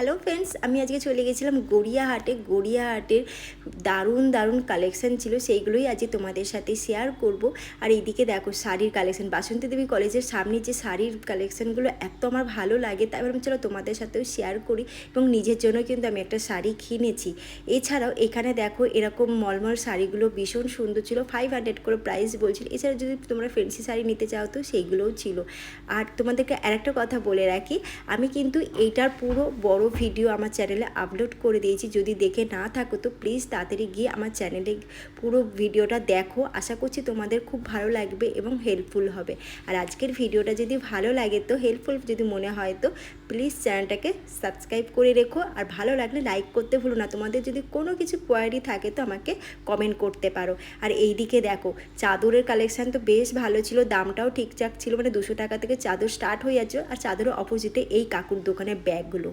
Hello friends, আমি আজকে চলে গেছিলাম গড়িয়াহাটে। গড়িয়াহাটের দারুণ দারুণ কালেকশান ছিল, সেইগুলোই আজকে তোমাদের সাথে শেয়ার করব। আর এইদিকে দেখো শাড়ির কালেকশান, বাসন্তী দেবী কলেজের সামনে যে শাড়ির কালেকশানগুলো এত আমার ভালো লাগে, তাই ভাবলাম চলো তোমাদের সাথেও শেয়ার করি। এবং নিজের জন্য কিন্তু আমি একটা শাড়ি কিনেছি। এছাড়াও এখানে দেখো এরকম মলমল শাড়িগুলো ভীষণ সুন্দর ছিল, 500 করে প্রাইস বলছিল। এছাড়া যদি তোমরা ফ্যান্সি শাড়ি নিতে চাও তো সেইগুলোও ছিল। আর তোমাদেরকে আরেকটা কথা বলে রাখি, আমি কিন্তু এইটার পুরো বড় ভিডিও আমার চ্যানেলে আপলোড করে দিয়েছি। যদি দেখে না থাকো তো প্লিজ তাড়াতাড়ি গিয়ে আমার চ্যানেলে পুরো ভিডিওটা দেখো। আশা করছি তোমাদের খুব ভালো লাগবে এবং হেল্পফুল হবে। আর আজকের ভিডিওটা যদি ভালো লাগে তো, হেল্পফুল যদি মনে হয় তো প্লিজ চ্যানেলটাকে সাবস্ক্রাইব করে রেখো। আর ভালো লাগলে লাইক করতে ভুলো না। তোমাদের যদি কোনো কিছু কোয়ারি থাকে তো আমাকে কমেন্ট করতে পারো। আর এই দিকে দেখো চাদরের কালেকশান তো বেশ ভালো ছিল, দামটাও ঠিকঠাক ছিল, মানে 200 টাকা থেকে চাদর স্টার্ট হয়ে যাচ্ছে। আর চাদরের অপোজিটে এই কাকুর দোকানের ব্যাগগুলো